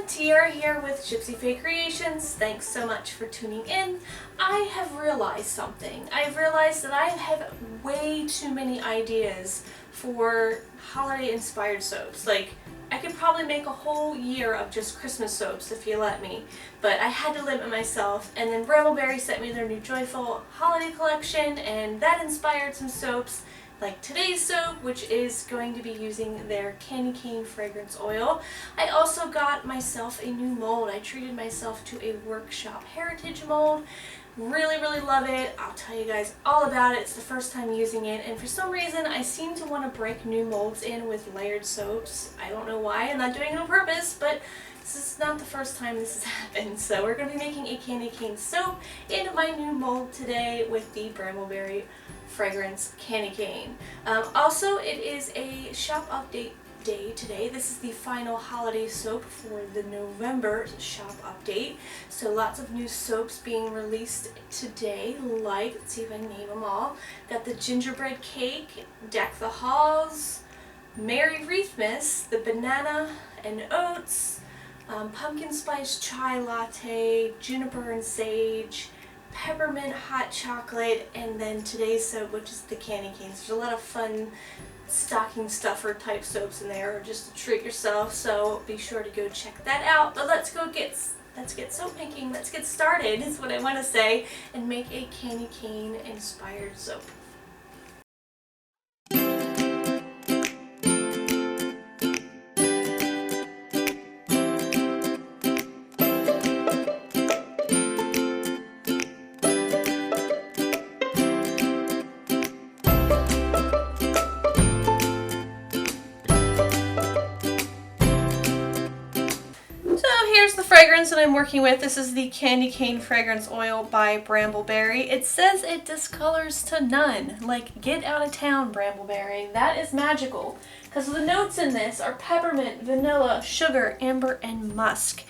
Tiara here with Gypsyfae Creations. Thanks so much for tuning in. I have realized something. I've realized that I have way too many ideas for holiday inspired soaps. Like, I could probably make a whole year of just Christmas soaps if you let me, but I had to limit myself, and then Brambleberry sent me their new Joyful holiday collection, and that inspired some soaps like today's soap, which is going to be using their candy cane fragrance oil. I also got myself a new mold. I treated myself to a workshop heritage mold. Really love it. I'll tell you guys all about it. It's the first time using it, and for some reason I seem to want to break new molds in with layered soaps. I don't know why. I'm not doing it on purpose, but this is not the first time this has happened. So we're going to be making a candy cane soap in my new mold today with the Brambleberry fragrance candy cane. Also, it is a shop update day today. This is the final holiday soap for the November shop update. So lots of new soaps being released today, like, let's see if I can name them all. Got the gingerbread cake, Deck the Halls, Merry Wreathmas, the banana and oats, pumpkin spice chai latte, juniper and sage, peppermint hot chocolate, and then today's soap, which is the candy canes. There's a lot of fun stocking stuffer type soaps in there, or just to treat yourself, so be sure to go check that out. But let's get soap making. Let's get started is what I want to say, and make a candy cane inspired soap. Here's the fragrance that I'm working with. This is the Candy Cane Fragrance Oil by Brambleberry. It says it discolors to none. Like, get out of town, Brambleberry. That is magical. Because the notes in this are peppermint, vanilla, sugar, amber, and musk.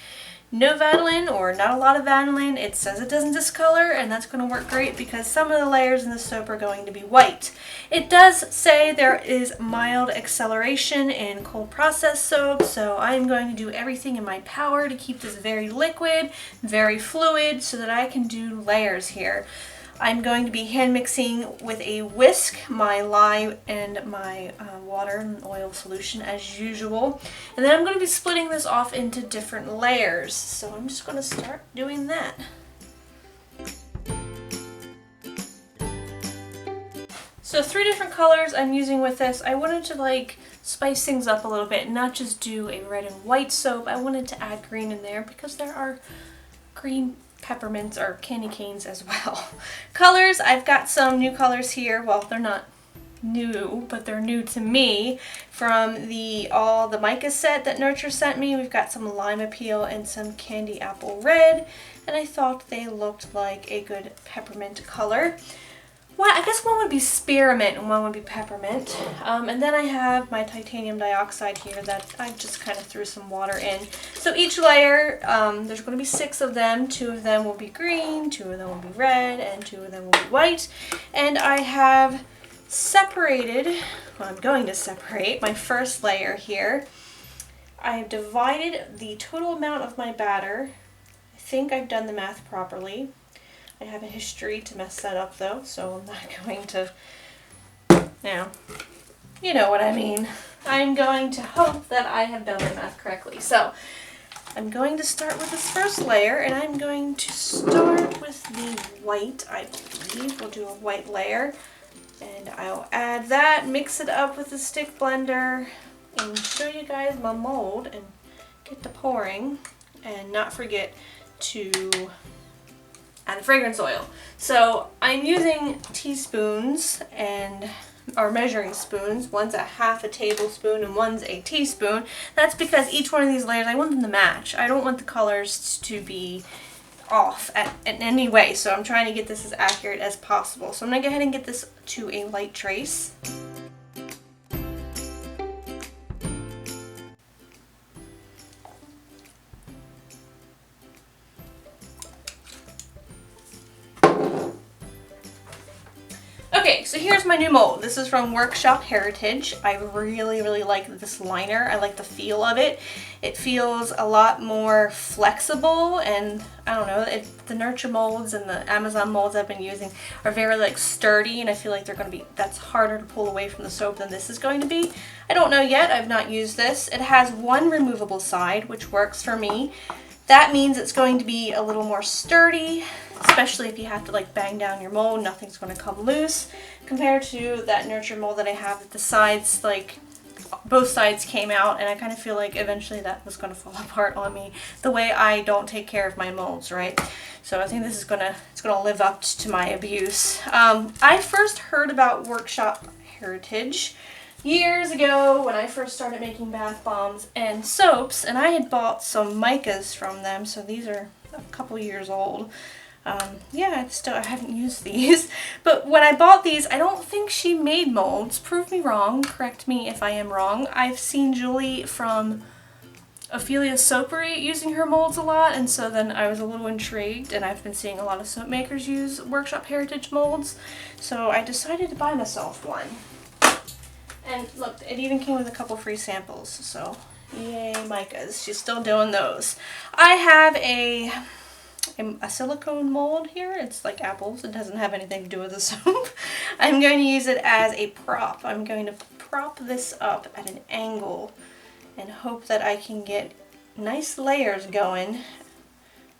No vanillin, or not a lot of vanillin. It says it doesn't discolor, and that's going to work great because some of the layers in the soap are going to be white. It does say there is mild acceleration in cold process soap, so I'm going to do everything in my power to keep this very liquid, very fluid, so that I can do layers here. I'm going to be hand mixing with a whisk my lye and my water and oil solution as usual. And then I'm going to be splitting this off into different layers. So I'm just going to start doing that. So 3 different colors I'm using with this. I wanted to like spice things up a little bit and not just do a red and white soap. I wanted to add green in there because there are green peppermints or candy canes as well. Colors, I've got some new colors here. Well, they're not new, but they're new to me from the mica set that Nurture sent me. We've got some lime appeal and some candy apple red, and I thought they looked like a good peppermint color. Well, I guess one would be spearmint and one would be peppermint. And then I have my titanium dioxide here that I just kind of threw some water in. So each layer, there's going to be 6 of them. 2 of them will be green, 2 of them will be red, and 2 of them will be white. And I have separated, well, I'm going to separate my first layer here. I have divided the total amount of my batter. I think I've done the math properly. I have a history to mess that up though, so I'm not going to, now, you know what I mean. I'm going to hope that I have done the math correctly. So I'm going to start with this first layer, and I'm going to start with the white, I believe. We'll do a white layer, and I'll add that, mix it up with the stick blender, and show you guys my mold, and get to pouring, and not forget to add the fragrance oil. So I'm using teaspoons or measuring spoons. One's a half a tablespoon and one's a teaspoon. That's because each one of these layers, I want them to match. I don't want the colors to be off in any way, so I'm trying to get this as accurate as possible. So I'm gonna go ahead and get this to a light trace. Okay, so here's my new mold. This is from Workshop Heritage. I really like this liner. I like the feel of it. It feels a lot more flexible, and I don't know, the Nurture molds and the Amazon molds I've been using are very like sturdy, and I feel like they're going to be, that's harder to pull away from the soap than this is going to be. I don't know yet. I've not used this. It has one removable side, which works for me. That means it's going to be a little more sturdy, especially if you have to like bang down your mold, nothing's going to come loose, compared to that Nurture mold that I have that the sides, like both sides came out, and I kind of feel like eventually that was going to fall apart on me, the way I don't take care of my molds, right? So I think this is it's gonna live up to my abuse. I first heard about Workshop Heritage years ago when I first started making bath bombs and soaps, and I had bought some micas from them, so these are a couple years old. Yeah, I haven't used these, but when I bought these, I don't think she made molds. Prove me wrong, correct me if I am wrong. I've seen Julie from Ophelia Soapery using her molds a lot, and so then I was a little intrigued, and I've been seeing a lot of soap makers use Workshop Heritage molds, so I decided to buy myself one. And look, it even came with a couple free samples, so yay micas. She's still doing those. I have a silicone mold here. It's like apples. It doesn't have anything to do with the soap. I'm going to use it as a prop. I'm going to prop this up at an angle and hope that I can get nice layers going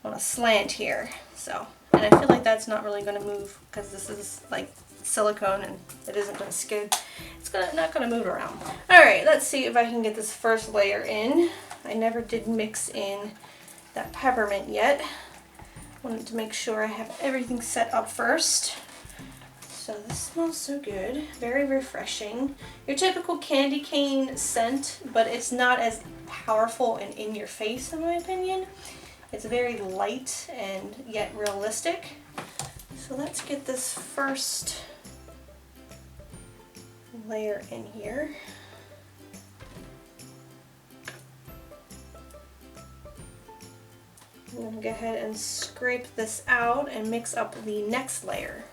on a slant here. So, and I feel like that's not really going to move because this is like silicone and it isn't going to skid. It's not going to move around. Alright, let's see if I can get this first layer in. I never did mix in that peppermint yet. Wanted to make sure I have everything set up first. So this smells so good. Very refreshing. Your typical candy cane scent, but it's not as powerful and in your face in my opinion. It's very light and yet realistic. So let's get this first layer in here. I'm going to go ahead and scrape this out and mix up the next layer.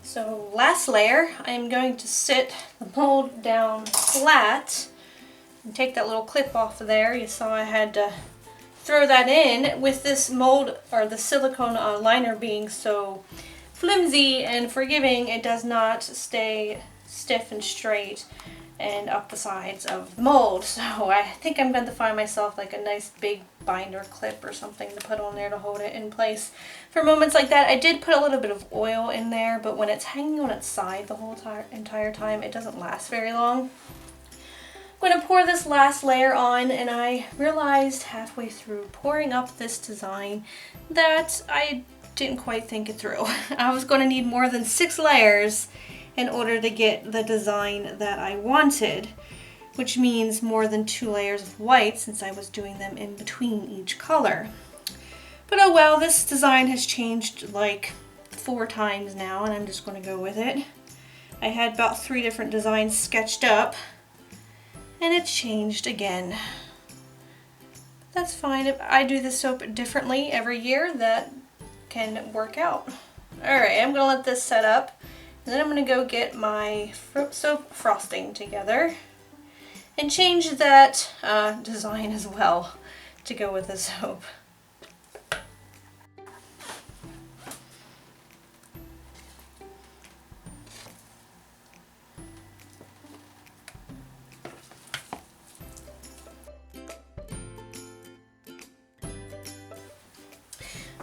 So last layer, I'm going to sit the mold down flat and take that little clip off of there. You saw I had to throw that in with this mold, or the silicone liner being so flimsy and forgiving, it does not stay stiff and straight and up the sides of the mold. So I think I'm going to find myself like a nice big binder clip or something to put on there to hold it in place for moments like that. I did put a little bit of oil in there, but when it's hanging on its side the whole entire time, it doesn't last very long. I'm going to pour this last layer on, and I realized halfway through pouring up this design that I didn't quite think it through. I was going to need more than 6 layers in order to get the design that I wanted, which means more than 2 layers of white since I was doing them in between each color. But oh well, this design has changed like 4 times now, and I'm just going to go with it. I had about 3 different designs sketched up, and it's changed again. That's fine. If I do the soap differently every year, that can work out. Alright, I'm going to let this set up, and then I'm going to go get my soap frosting together and change that design as well to go with the soap.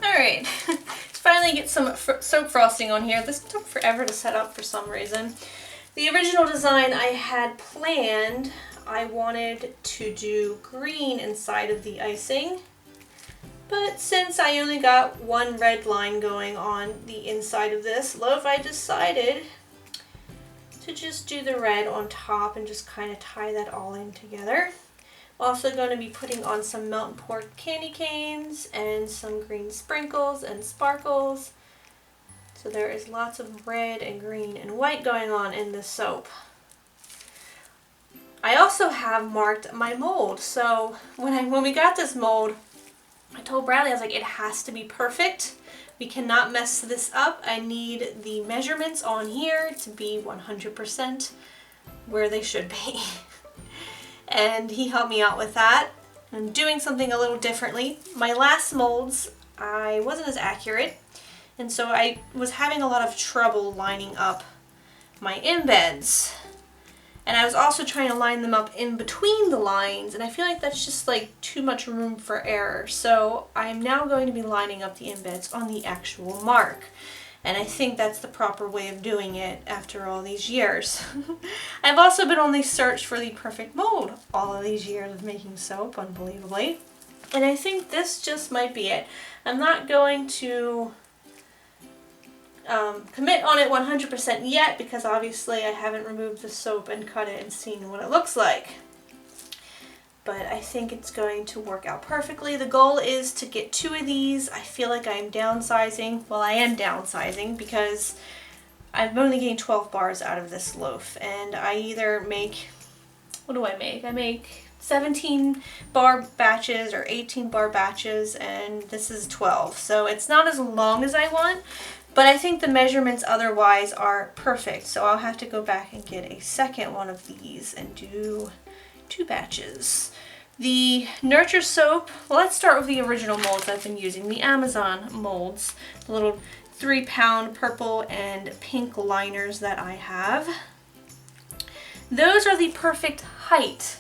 Alright, let's finally get some soap frosting on here. This took forever to set up for some reason. The original design I had planned, I wanted to do green inside of the icing, but since I only got one red line going on the inside of this loaf, I decided to just do the red on top and just kind of tie that all in together. Also going to be putting on some melt and pour candy canes and some green sprinkles and sparkles. So there is lots of red and green and white going on in this soap. I also have marked my mold. So when we got this mold, I told Bradley, I was like, it has to be perfect. We cannot mess this up. I need the measurements on here to be 100% where they should be. And he helped me out with that. I'm doing something a little differently. My last molds, I wasn't as accurate, and so I was having a lot of trouble lining up my embeds. And I was also trying to line them up in between the lines, and I feel like that's just like too much room for error. So I'm now going to be lining up the embeds on the actual mark. And I think that's the proper way of doing it after all these years. I've also been on the search for the perfect mold all of these years of making soap, unbelievably. And I think this just might be it. I'm not going to commit on it 100% yet because obviously I haven't removed the soap and cut it and seen what it looks like. But I think it's going to work out perfectly. The goal is to get 2 of these. I feel like I'm downsizing. Well, I am downsizing because I'm only getting 12 bars out of this loaf. And I either make, what do I make? I make 17 bar batches or 18 bar batches, and this is 12. So it's not as long as I want, but I think the measurements otherwise are perfect. So I'll have to go back and get a second one of these and do 2 batches. The Nurture soap, well, let's start with the original molds I've been using, the Amazon molds, the little 3-pound purple and pink liners that I have. Those are the perfect height.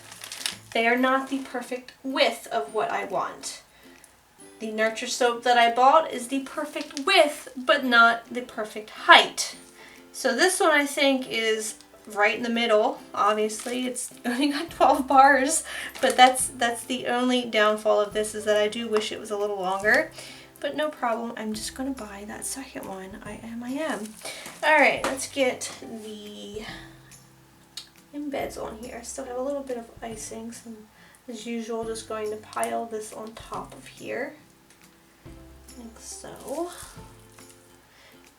They are not the perfect width of what I want. The Nurture soap that I bought is the perfect width, but not the perfect height. So this one I think is right in the middle. Obviously it's only got 12 bars, but that's the only downfall of this, is that I do wish it was a little longer, but no problem. I'm just gonna buy that second one. I am. All right, let's get the embeds on here. I still have a little bit of icing, so as usual just going to pile this on top of here like so.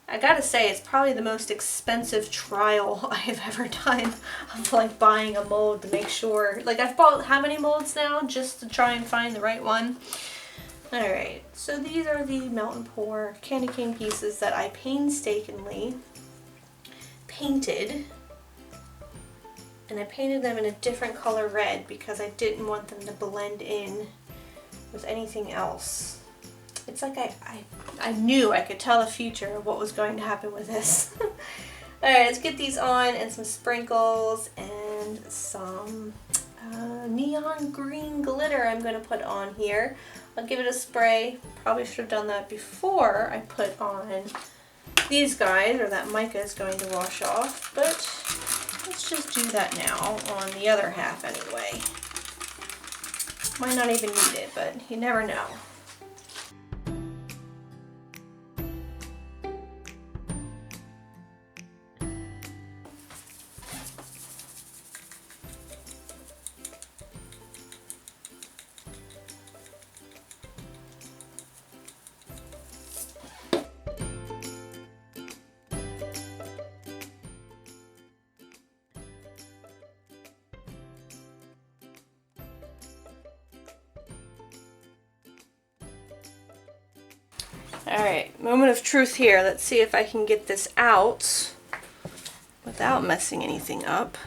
I gotta say, it's probably the most expensive trial I've ever done of like buying a mold to make sure. Like, I've bought how many molds now just to try and find the right one. Alright, so these are the melt and pour candy cane pieces that I painstakingly painted. And I painted them in a different color red because I didn't want them to blend in with anything else. It's like I knew I could tell the future of what was going to happen with this. Alright, let's get these on, and some sprinkles and some neon green glitter I'm going to put on here. I'll give it a spray. Probably should have done that before I put on these guys, or that mica is going to wash off, but let's just do that now on the other half anyway. Might not even need it, but you never know. Alright, moment of truth here. Let's see if I can get this out without messing anything up.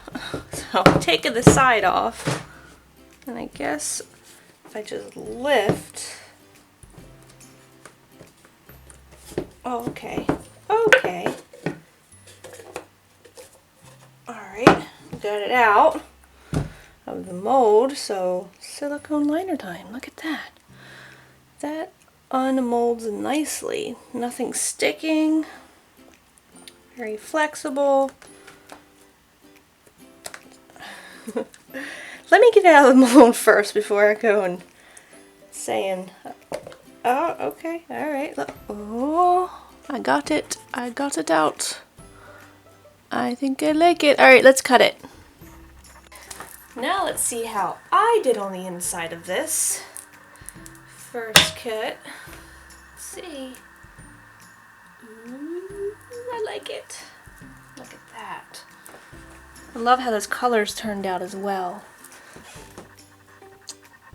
So I'm taking the side off, and I guess if I just lift. Oh, okay. Okay. Alright, got it out of the mold, so silicone liner time. Look at that. That unmolds nicely. Nothing sticking. Very flexible. Let me get it out of the mold first before I go and saying, oh, okay, alright. Oh, I got it. I got it out. I think I like it. Alright, let's cut it. Now let's see how I did on the inside of this. First cut. Let's see. Ooh, I like it. Look at that. I love how those colors turned out as well.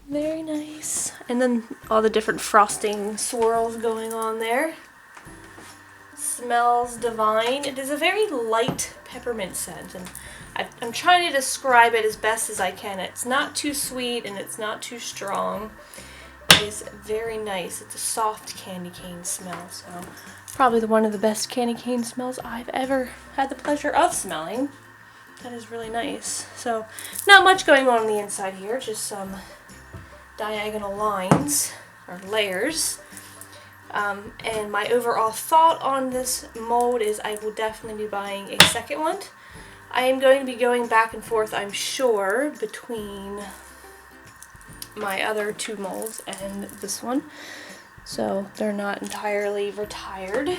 Very nice. And then all the different frosting swirls going on there. Smells divine. It is a very light peppermint scent, and I'm trying to describe it as best as I can. It's not too sweet and it's not too strong. It is very nice. It's a soft candy cane smell, so probably one of the best candy cane smells I've ever had the pleasure of smelling. That is really nice. So not much going on the inside here, just some diagonal lines or layers. And my overall thought on this mold is I will definitely be buying a second one. I am going to be going back and forth, I'm sure, between my other two molds and this one. So they're not entirely retired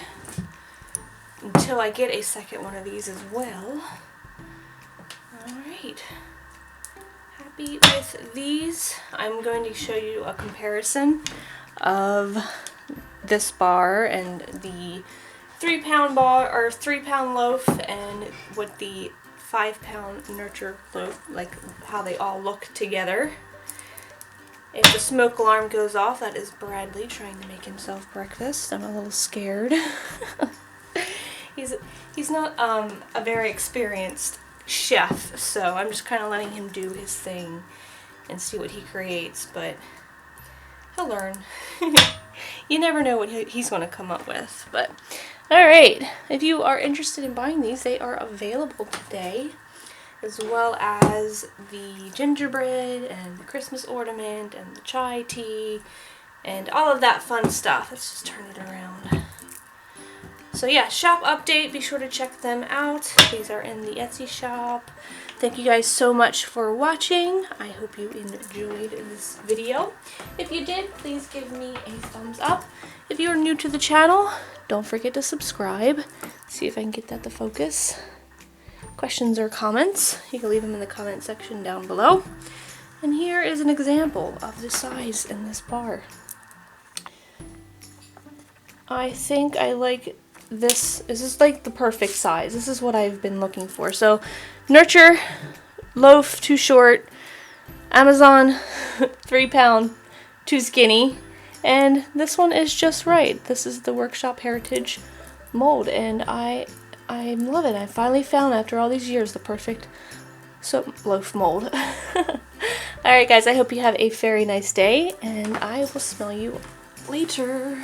until I get a second one of these as well. Alright. Happy with these. I'm going to show you a comparison of this bar and the 3-pound bar or 3-pound loaf and what the 5-pound nurture loaf, like how they all look together. If the smoke alarm goes off, that is Bradley trying to make himself breakfast. I'm a little scared. He's not a very experienced chef, so I'm just kind of letting him do his thing and see what he creates, but he'll learn. You never know what he's going to come up with. But alright, if you are interested in buying these, they are available today, as well as the gingerbread and the Christmas ornament and the chai tea and all of that fun stuff. Let's just turn it around. So yeah, shop update, be sure to check them out. These are in the Etsy shop. Thank you guys so much for watching. I hope you enjoyed this video. If you did, please give me a thumbs up. If you are new to the channel, don't forget to subscribe. See if I can get that to focus. Questions or comments, you can leave them in the comment section down below. And here is an example of the size in this bar. I think I like this. This is like the perfect size. This is what I've been looking for. So nurture loaf too short, Amazon 3-pound too skinny, and this one is just right. This is the Workshop Heritage mold, and I'm loving it. I finally found, after all these years, the perfect soap loaf mold. Alright guys, I hope you have a very nice day, and I will smell you later.